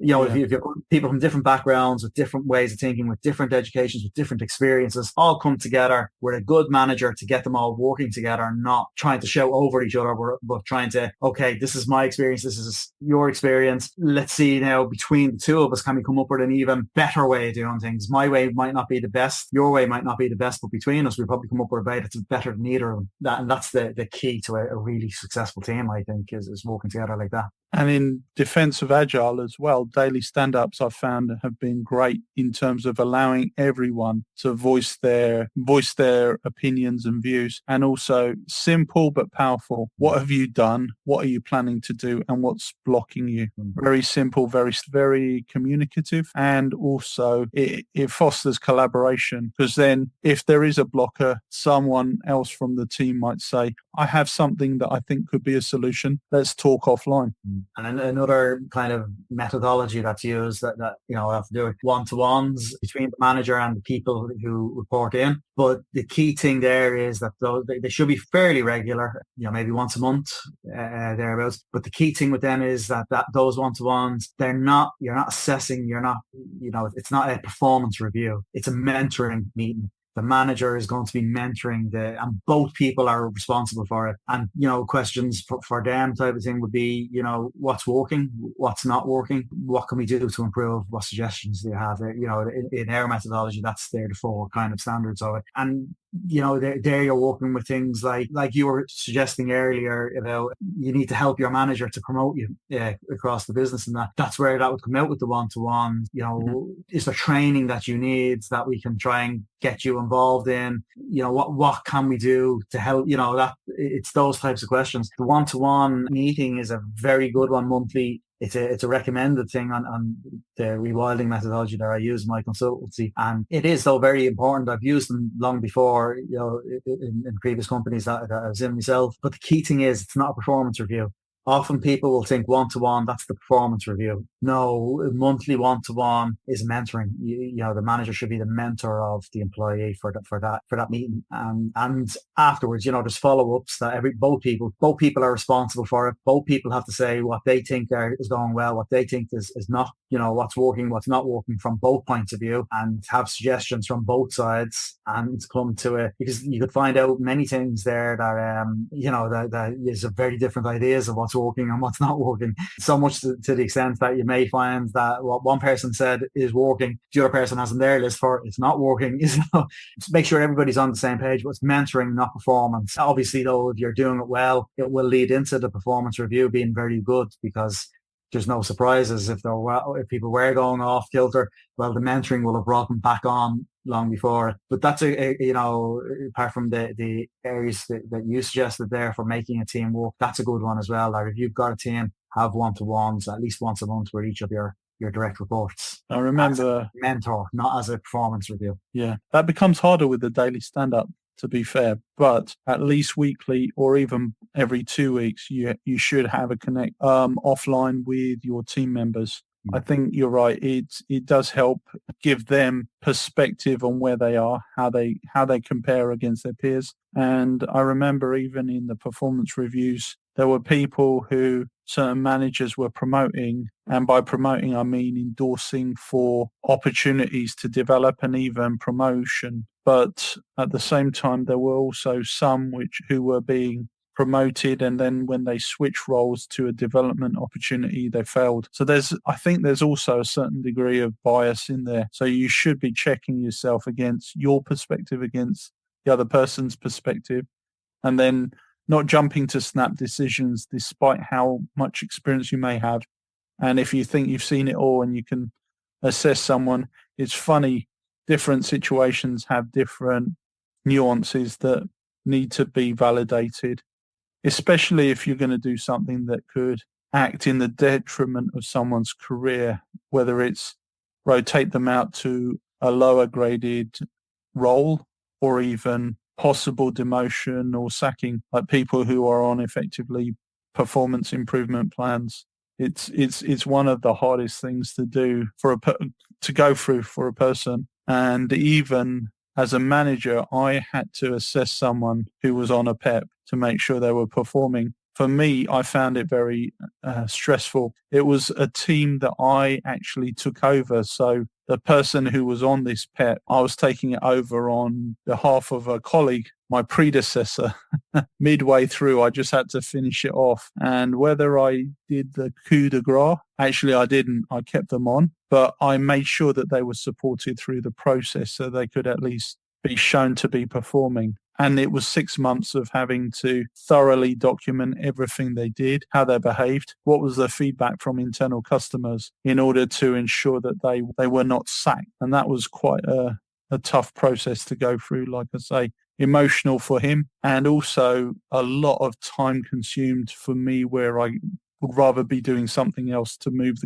If you've got people from different backgrounds, with different ways of thinking, with different educations, with different experiences, all come together with a good manager to get them all working together, not trying to shout over each other, but trying to, okay, this is my experience, this is your experience. Let's see now, between the two of us, can we come up with an even better way of doing things? My way might not be the best, your way might not be the best, but between us, we'll probably come up with a way that's better than either of them. And that's the key to a really successful team, I think, is working together like that. And in defense of Agile as well, daily stand-ups I've found have been great in terms of allowing everyone to voice their opinions and views, and also simple but powerful. What have you done? What are you planning to do? And what's blocking you? Very simple, very, very communicative. And also it fosters collaboration, because then if there is a blocker, someone else from the team might say, I have something that I think could be a solution. Let's talk offline. And another kind of methodology that's used that I have to do it one-to-ones between the manager and the people who report in. But the key thing there is that they should be fairly regular, maybe once a month, thereabouts. But the key thing with them is that those one-to-ones, you're not assessing, it's not a performance review. It's a mentoring meeting. The manager is going to be mentoring and both people are responsible for it. And, questions for them type of thing would be, what's working, what's not working, what can we do to improve, what suggestions do you have? In our methodology, that's the four kind of standards of it. And, there you're working with things like you were suggesting earlier about you need to help your manager to promote you across the business, and that's where that would come out with the one-to-one. Is there training that you need that we can try and get you involved in? What can we do to help? That it's those types of questions. The one-to-one meeting is a very good one monthly. It's a recommended thing on the rewilding methodology that I use in my consultancy, and it is so very important. I've used them long before, in previous companies that I was in myself. But the key thing is it's not a performance review. Often people will think one-to-one, that's the performance review. No, monthly one-to-one is mentoring. The manager should be the mentor of the employee for that meeting. And afterwards, there's follow-ups that both people are responsible for it. Both people have to say what they think is going well, what they think is not, what's working, what's not working from both points of view, and have suggestions from both sides and come to it. Because you could find out many things there that is very different ideas of what's working and what's not working, so much to the extent that you may find that what one person said is working, the other person has on their list for it's not working. Just make sure everybody's on the same page, but it's mentoring, not performance. Obviously, though, if you're doing it well, it will lead into the performance review being very good, because there's no surprises if people were going off kilter. Well, the mentoring will have brought them back on long before. But that's apart from the areas that you suggested there for making a team work, that's a good one as well. Like if you've got a team, have one-to-ones at least once a month with each of your direct reports. I remember mentor, not as a performance review. Yeah, that becomes harder with the daily stand-up, to be fair, but at least weekly or even every 2 weeks, you should have a connect offline with your team members. I think you're right. It does help give them perspective on where they are, how they compare against their peers. And I remember even in the performance reviews, there were people who certain managers were promoting, and by promoting I mean endorsing for opportunities to develop and even promotion. But at the same time, there were also some who were being promoted, and then when they switch roles to a development opportunity, they failed. So I think there's also a certain degree of bias in there. So you should be checking yourself against your perspective, against the other person's perspective, and then not jumping to snap decisions despite how much experience you may have. And if you think you've seen it all and you can assess someone, it's funny, different situations have different nuances that need to be validated, especially if you're going to do something that could act in the detriment of someone's career, whether it's rotate them out to a lower graded role or even possible demotion or sacking, like people who are on effectively performance improvement plans. It's one of the hardest things to do to go through for a person. And even as a manager, I had to assess someone who was on a PEP to make sure they were performing. For me, I found it very stressful. It was a team that I actually took over. So the person who was on this PEP, I was taking it over on behalf of a colleague, my predecessor. Midway through, I just had to finish it off. And whether I did the coup de grace, actually I didn't. I kept them on, but I made sure that they were supported through the process so they could at least be shown to be performing. And it was 6 months of having to thoroughly document everything they did, how they behaved, what was the feedback from internal customers in order to ensure that they were not sacked. And that was quite a tough process to go through, like I say, emotional for him, and also a lot of time consumed for me where I would rather be doing something else to move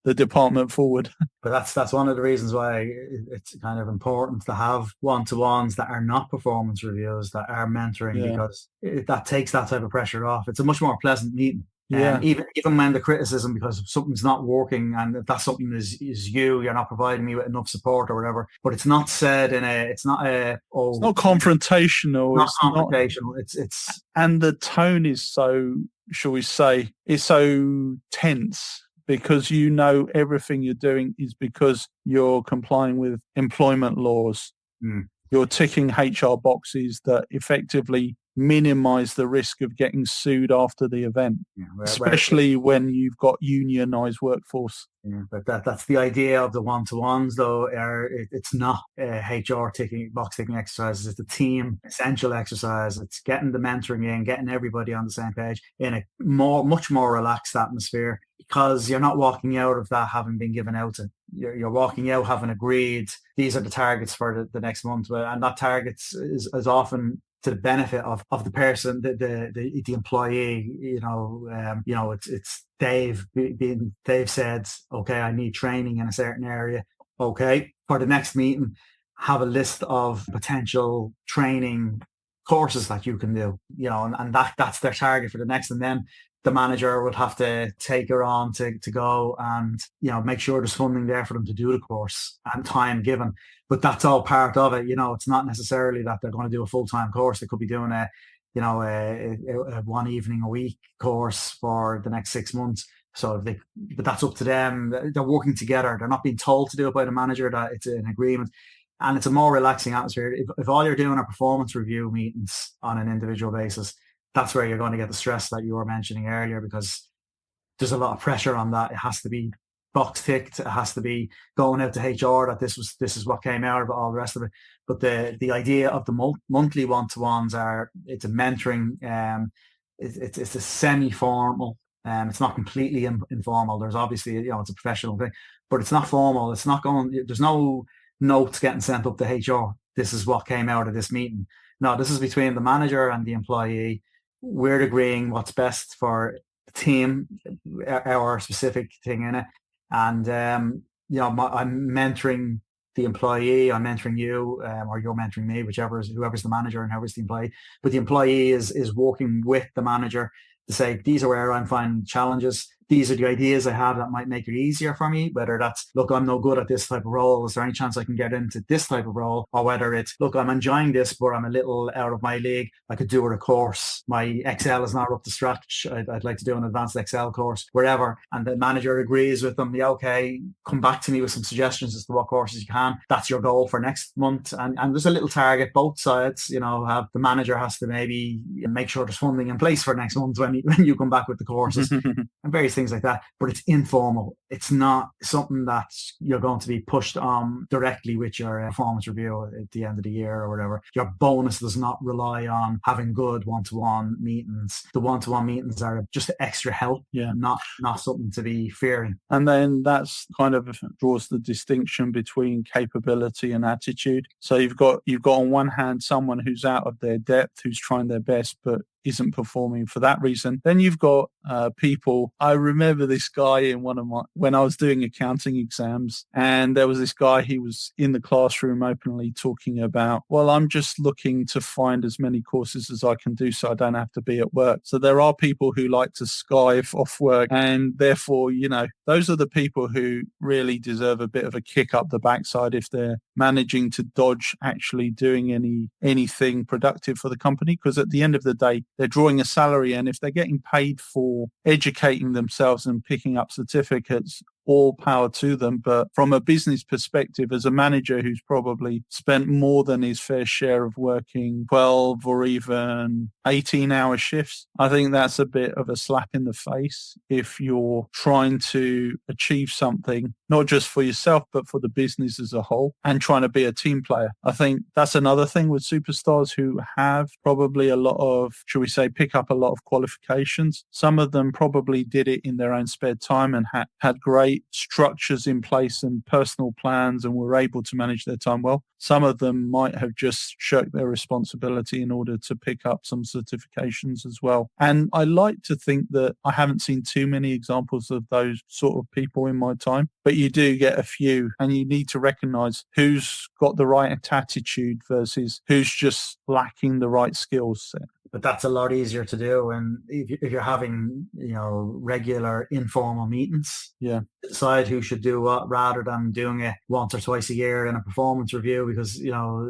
the department forward. But that's one of the reasons why it's kind of important to have one-to-ones that are not performance reviews, that are mentoring, because that takes that type of pressure off. It's a much more pleasant meeting. Yeah. Even when the criticism because something's not working and if that something is you're not providing me with enough support or whatever. But it's not said in a it's not a It's oh not confrontational. not It's not, confrontational. It's and the tone is so, shall we say, it's so tense because you know everything you're doing is because you're complying with employment laws. mm, You're ticking HR boxes that effectively minimize the risk of getting sued after the event, yeah, where especially when you've got unionized workforce. yeah, but that's the idea of the one-to-ones, though. It's not HR box ticking exercises. It's a team essential exercise. It's getting the mentoring in, getting everybody on the same page in a much more relaxed atmosphere because you're not walking out of that having been given out to. You're walking out having agreed these are the targets for the next month, and that targets is often to the benefit of the person, the employee. It's Dave said, okay, I need training in a certain area. Okay, for the next meeting, have a list of potential training courses that you can do. And that's their target for the next, and then the manager would have to take her on to go and make sure there's funding there for them to do the course and time given. But that's all part of it. It's not necessarily that they're going to do a full-time course. They could be doing a one evening a week course for the next 6 months. But that's up to them. They're working together. They're not being told to do it by the manager. That it's an agreement, and it's a more relaxing atmosphere. If all you're doing are performance review meetings on an individual basis, that's where you're going to get the stress that you were mentioning earlier because there's a lot of pressure on that. It has to be box ticked. It has to be going out to HR that this is what came out of it, all the rest of it. But the idea of the monthly one-to-ones it's a mentoring. It's a semi-formal. It's not completely informal. There's obviously it's a professional thing, but it's not formal. It's not going. There's no notes getting sent up to HR. This is what came out of this meeting. No, this is between the manager and the employee. We're agreeing what's best for the team, our specific thing in it. And, I'm mentoring the employee, I'm mentoring you, or you're mentoring me, whoever's the manager and whoever's the employee. But the employee is working with the manager to say, these are where I'm finding challenges. These are the ideas I have that might make it easier for me, whether that's, look, I'm no good at this type of role. Is there any chance I can get into this type of role? Or whether it's, look, I'm enjoying this, but I'm a little out of my league. I could do it a course. My Excel is not up to scratch. I'd like to do an advanced Excel course, wherever. And the manager agrees with them. Yeah, okay, come back to me with some suggestions as to what courses you can. That's your goal for next month. And there's a little target, both sides, have the manager has to maybe make sure there's funding in place for next month when you come back with the courses and various things like that. But it's informal. It's not something that you're going to be pushed on directly with your performance review at the end of the year or whatever. Your bonus does not rely on having good one-to-one meetings. The one-to-one meetings are just extra help, not something to be fearing. And then that's kind of draws the distinction between capability and attitude. So you've got on one hand someone who's out of their depth, who's trying their best, but isn't performing for that reason. Then you've got people. I remember this guy in when I was doing accounting exams, and there was this guy, he was in the classroom openly talking about, well, I'm just looking to find as many courses as I can do so I don't have to be at work. So there are people who like to skive off work, and therefore, those are the people who really deserve a bit of a kick up the backside if they're managing to dodge actually doing anything productive for the company, because at the end of the day, they're drawing a salary, and if they're getting paid for educating themselves and picking up certificates, all power to them. But from a business perspective, as a manager who's probably spent more than his fair share of working 12 or even 18-hour shifts, I think that's a bit of a slap in the face if you're trying to achieve something, not just for yourself, but for the business as a whole, and trying to be a team player. I think that's another thing with superstars who have probably a lot of, shall we say, pick up a lot of qualifications. Some of them probably did it in their own spare time and had great structures in place and personal plans and were able to manage their time well. Some of them might have just shirked their responsibility in order to pick up some certifications as well. And I like to think that I haven't seen too many examples of those sort of people in my time, but you do get a few, and you need to recognize who's got the right attitude versus who's just lacking the right skills set. But that's a lot easier to do. And if you're having, regular informal meetings, Yeah. decide who should do what rather than doing it once or twice a year in a performance review, because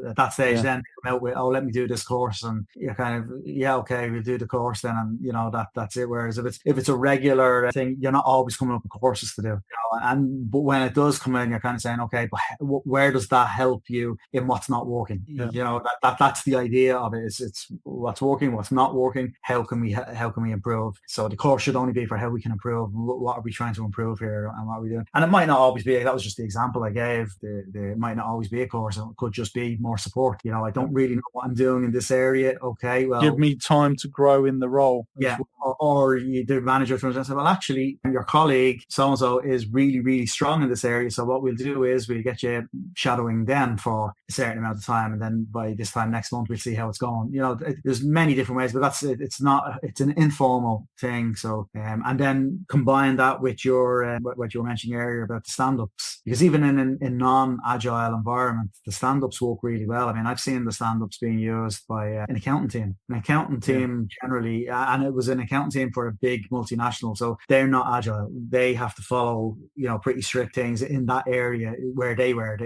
at that stage then they come out with, oh, let me do this course, and you're kind of, yeah, okay, we'll do the course then, and that's it. Whereas if it's a regular thing, you're not always coming up with courses to do, but when it does come in, you're kind of saying, okay, but where does that help you in what's not working? That's the idea of it. It's what's working, what's not working, how can we improve. So the course should only be for how we can improve. What are we trying to improve here, and what are we doing? And it might not always be, that was just the example I gave, it might not always be a course. It could just be more support. I don't really know what I'm doing in this area. Okay, well, give me time to grow in the role. Yeah. Or the manager turns around and says, well, actually, your colleague so-and-so is really, really strong in this area. So what we'll do is we'll get you shadowing them for a certain amount of time. And then by this time next month, we'll see how it's going. There's many different ways, but it's an informal thing. So, and then combine that with your, what you were mentioning earlier about the stand-ups, because even in non-agile environments, the stand-ups work really well. I mean, I've seen the stand-ups being used by an accountant team generally, and it was an accountant team for a big multinational, so they're not agile. They have to follow pretty strict things in that area where they were,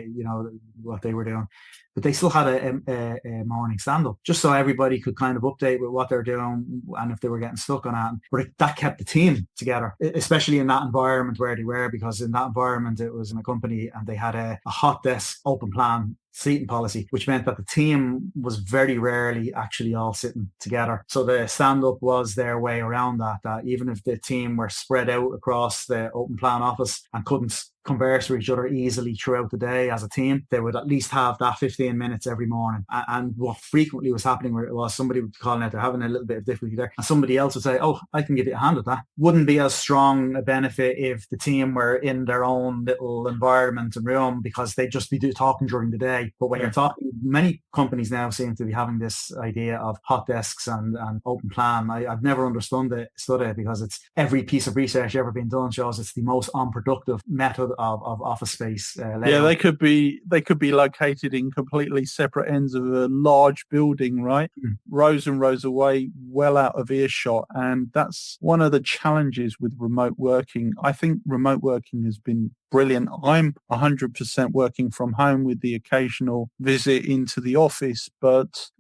what they were doing, but they still had a morning stand-up just so everybody could kind of update with what they're doing and if they were getting stuck on it. But that kept the team together, especially in that environment where they were, because in that environment it was in a company and they had a hot desk open plan seating policy, which meant that the team was very rarely actually all sitting together. So the stand-up was their way around that even if the team were spread out across the open plan office and couldn't converse with each other easily throughout the day as a team, they would at least have that 15 minutes every morning. And what frequently was happening was somebody would call out, they're having a little bit of difficulty there, and somebody else would say, oh, I can give you a hand with that. Wouldn't be as strong a benefit if the team were in their own little environment and room, because they'd just be talking during the day. But when you're talking, many companies now seem to be having this idea of hot desks and open plan. I've never understood it, because it's every piece of research ever been done shows it's the most unproductive method of office space. They could be located in completely separate ends of a large building, right? Rows and rows away, well out of earshot. And that's one of the challenges with remote working. I think remote working has been brilliant. I'm 100% working from home with the occasional visit into the office,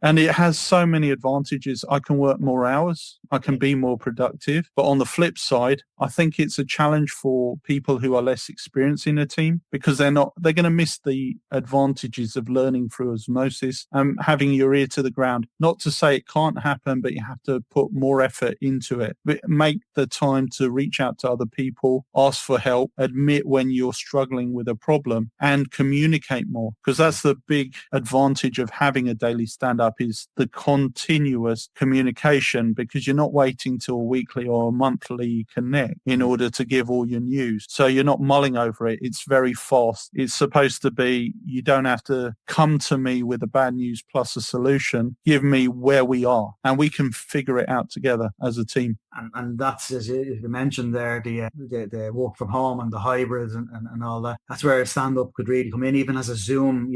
and it has so many advantages. I can work more hours. I can be more productive. But on the flip side, I think it's a challenge for people who are less experienced in a team, because they're going to miss the advantages of learning through osmosis and having your ear to the ground. Not to say it can't happen, but you have to put more effort into it. But make the time to reach out to other people, ask for help, admit when you're struggling with a problem, and communicate more, because that's the big advantage of having a daily stand-up, is the continuous communication, because you're not waiting till a weekly or a monthly connect in order to give all your news. So you're not mulling over it. It's very fast. It's supposed to be, you don't have to come to me with the bad news plus a solution. Give me where we are and we can figure it out together as a team. And that's, as you mentioned there, the work from home and the hybrids and all that. That's where stand-up could really come in, even as a Zoom.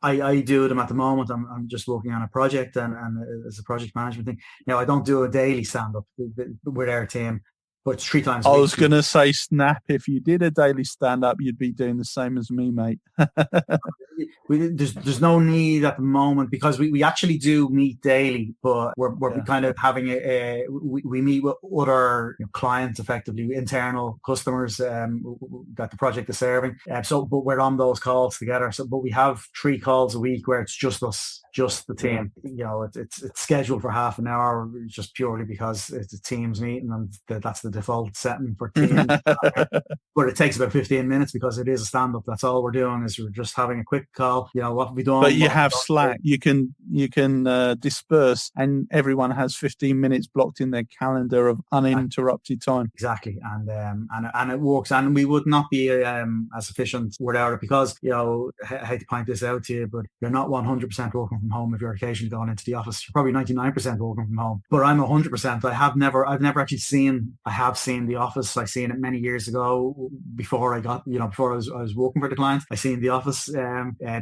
I do them at the moment. I'm just working on a project and as a project management thing. I don't do a daily stand-up with our team, but it's 3 times a week. I was going to say, snap, if you did a daily stand-up, you'd be doing the same as me, mate. There's no need at the moment, because we actually do meet daily, but we're kind of having we meet with other clients, effectively internal customers that the project is serving. But we're on those calls together. But we have 3 calls a week where it's just us, just the team. It's scheduled for half an hour, just purely because it's a Teams meeting and that's the default setting for Teams. But it takes about 15 minutes because it is a stand-up. That's all we're doing, is we're just having a quick call. What have we done? But you have Slack. You can disperse, and everyone has 15 minutes blocked in their calendar of uninterrupted time. Exactly, and it works. And we would not be as efficient without it, because I hate to point this out to you, but you're not 100% working from home if you're occasionally going into the office. You're probably 99% working from home. But I'm 100%. I've never actually seen a have seen The Office. I seen it many years ago before before I was working for the client. I seen The Office.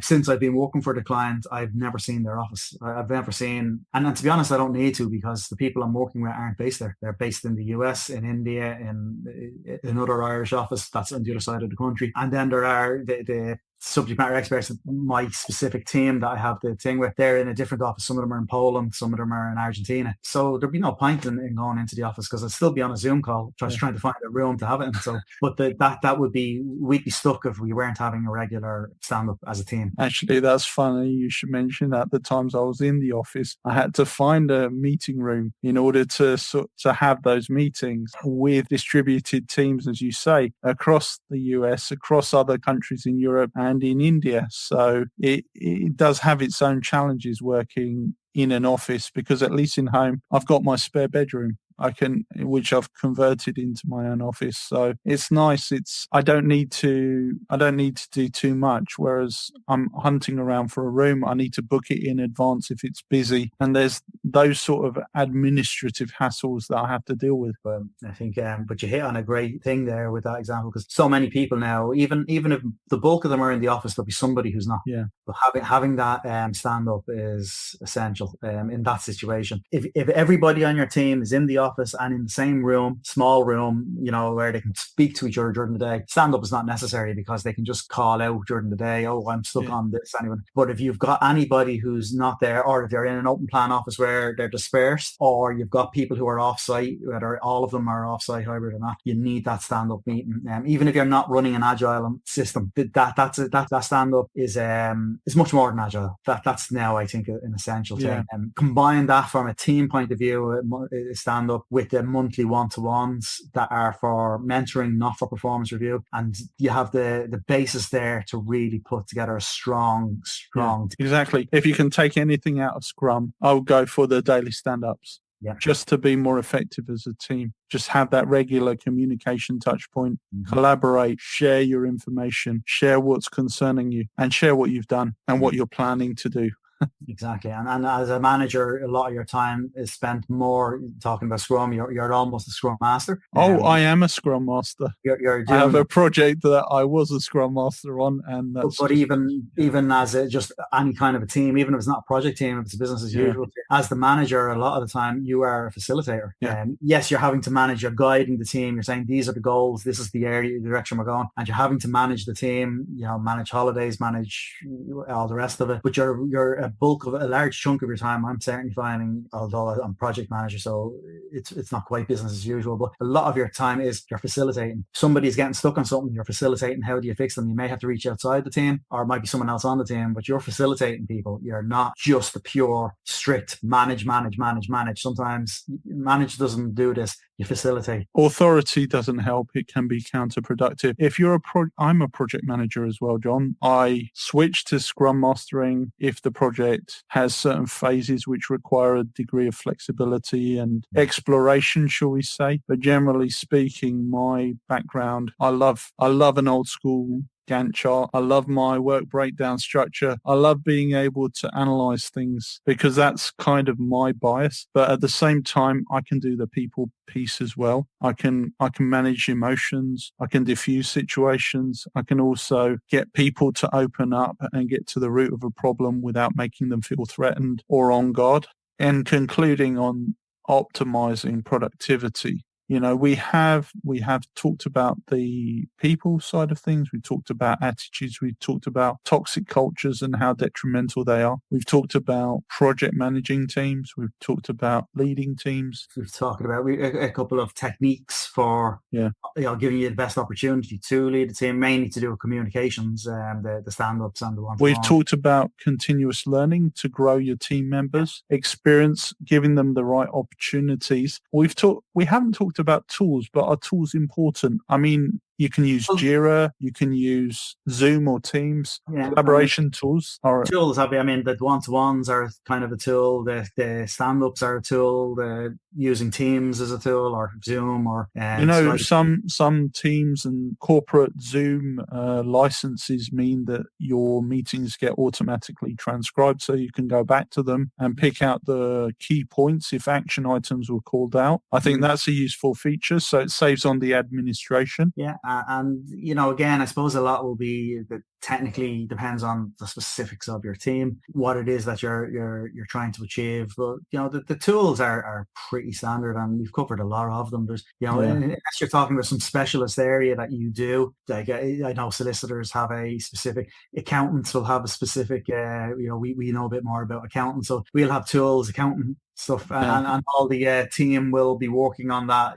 Since I've been working for the client, I've never seen their office. I've never seen, and to be honest, I don't need to, because the people I'm working with aren't based there. They're based in the US, in India, in another Irish office that's on the other side of the country. And then there are the subject matter experts, my specific team that I have the thing with. They're in a different office. Some of them are in Poland, some of them are in Argentina. So there'd be no point in going into the office, because I'd still be on a Zoom call just trying to find a room to have it in. So, but that would be, we'd be stuck if we weren't having a regular stand-up as a team. Actually, that's funny you should mention that. The times I was in the office, I had to find a meeting room in order to have those meetings with distributed teams, as you say, across the US, across other countries in Europe and in India. So it does have its own challenges working in an office, because at least in home, I've got my spare bedroom. Which I've converted into my own office. So it's nice. I don't need to do too much. Whereas I'm hunting around for a room, I need to book it in advance if it's busy. And there's those sort of administrative hassles that I have to deal with. But I think, but you hit on a great thing there with that example, because so many people now, even if the bulk of them are in the office, there'll be somebody who's not. Yeah. But having that stand up is essential in that situation. If everybody on your team is in the office and in the same room, small room, where they can speak to each other during the day, stand up is not necessary, because they can just call out during the day, oh, I'm stuck on this, anyone. But if you've got anybody who's not there, or if they're in an open plan office where they're dispersed, or you've got people who are off-site, whether all of them are off-site, hybrid or not, you need that stand-up meeting. Even if you're not running an agile system, that stand-up is much more than agile. That's now, I think, an essential thing. Combine that from a team point of view, stand-up, with the monthly one-to-ones that are for mentoring, not for performance review, and you have the basis there to really put together a strong team. Exactly. If you can take anything out of Scrum, I would go for the daily stand-ups. Yeah. Just to be more effective as a team. Just have that regular communication touch point, collaborate, share your information, share what's concerning you, and share what you've done and what you're planning to do. Exactly. And as a manager, a lot of your time is spent more talking about Scrum. You're almost a Scrum master. I am a Scrum master. I have a project that I was a Scrum master on, and but even as just any kind of a team, even if it's not a project team, if it's a business as usual, as the manager, a lot of the time you are a facilitator. Yes, you're having to manage, you're guiding the team, you're saying these are the goals, this is the area, the direction we're going, and you're having to manage the team, manage holidays, manage all the rest of it. But you're a large chunk of your time, I'm certainly finding, although I'm project manager, so it's not quite business as usual, but a lot of your time is you're facilitating. Somebody's getting stuck on something, you're facilitating. How do you fix them? You may have to reach outside the team, or it might be someone else on the team, but you're facilitating people. You're not just a pure strict manage. Sometimes manage doesn't do this. You facilitate. Authority doesn't help. It can be counterproductive. If you're I'm a project manager as well, John. I switch to Scrum Mastering if the project has certain phases which require a degree of flexibility and exploration, shall we say. But generally speaking, my background, I love an old school Gantt chart. I love my work breakdown structure. I love being able to analyze things, because that's kind of my bias. But at the same time, I can do the people piece as well. I can manage emotions. I can diffuse situations. I can also get people to open up and get to the root of a problem without making them feel threatened or on guard. And concluding on optimizing productivity, we have talked about the people side of things. We talked about attitudes. We talked about toxic cultures and how detrimental they are. We've talked about project managing teams. We've talked about leading teams. We've talked about a couple of techniques for giving you the best opportunity to lead a team, mainly to do with communications and the stand-ups and the one. We've talked about continuous learning to grow your team members, experience, giving them the right opportunities. We haven't talked about tools, but are tools important? I mean, You can use Jira, you can use Zoom or Teams. Yeah. Collaboration tools are tools. The one-to-ones are kind of a tool. The stand-ups are a tool. The using Teams as a tool, or Zoom, or some Teams and corporate Zoom licenses mean that your meetings get automatically transcribed, so you can go back to them and pick out the key points if action items were called out. I think that's a useful feature, so it saves on the administration. Yeah, and again, I suppose a lot will be that technically depends on the specifics of your team, what it is that you're trying to achieve. But the tools are pretty standard, and we've covered a lot of them. There's unless you're talking about some specialist area that you do, like I know solicitors have a specific, accountants will have a specific. We know a bit more about accountants, so we'll have tools, accountant stuff, and all the team will be working on that,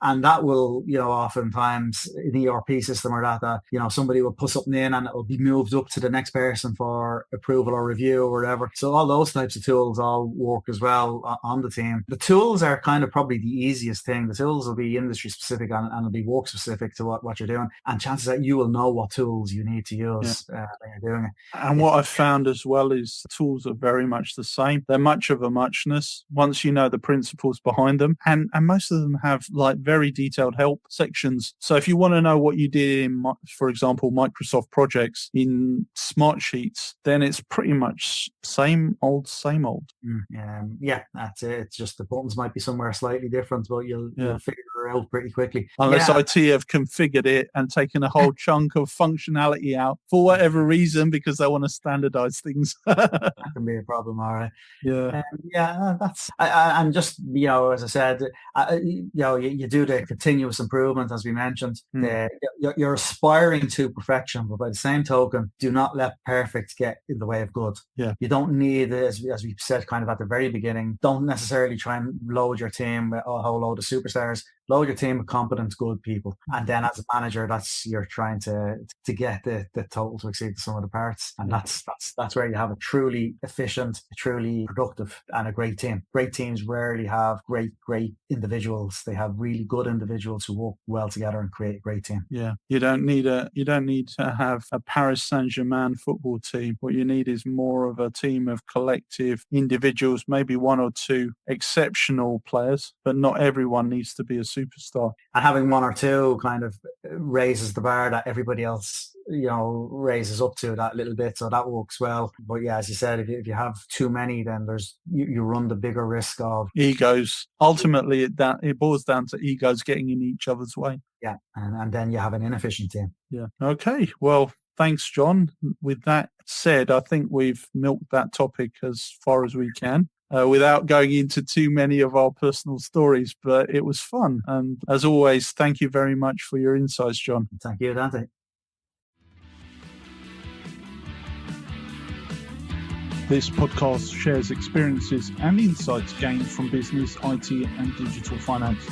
and that will, oftentimes an ERP system or that somebody will put something in and it will be moved up to the next person for approval or review or whatever. So all those types of tools all work as well on the team. The tools are kind of probably the easiest thing. The tools will be industry specific and it'll be work specific to what you're doing, and chances that you will know what tools you need to use when you're doing it. And what I've found as well is tools are very much the same. They're much of a muchness once you know the principles behind them, and most of them have like very detailed help sections. So if you want to know what you did in, for example, Microsoft projects in Smartsheets, then it's pretty much same old. Yeah, that's it. It's just the buttons might be somewhere slightly different, but you'll figure it out pretty quickly. Unless IT have configured it and taken a whole chunk of functionality out for whatever reason because they want to standardize things. That can be a problem, all right. That's and just as I said, you do the continuous improvement, as we mentioned. You're aspiring to perfection, but by the same token, do not let perfect get in the way of good. You don't need, as we said kind of at the very beginning, don't necessarily try and load your team with a whole load of superstars. Load your team with competent, good people, and then as a manager, you're trying to get the total to exceed the sum of the parts, and that's where you have a truly efficient, truly productive, and a great team. Great teams rarely have great individuals. They have really good individuals who work well together and create a great team. Yeah, you don't need to have a Paris Saint-Germain football team. What you need is more of a team of collective individuals, maybe one or two exceptional players, but not everyone needs to be a superstar. And having one or two kind of raises the bar that everybody else raises up to that little bit, so that works well. But as you said, if you have too many, then you run the bigger risk of egos. Ultimately, it boils down to egos getting in each other's way. And then you have an inefficient team. Okay, well, thanks, John. With that said, I think we've milked that topic as far as we can. Without going into too many of our personal stories, but it was fun. And as always, thank you very much for your insights, John. Thank you, Dante. This podcast shares experiences and insights gained from business, IT, and digital finance.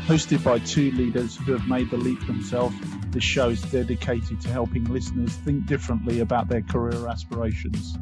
Hosted by two leaders who have made the leap themselves, this show is dedicated to helping listeners think differently about their career aspirations.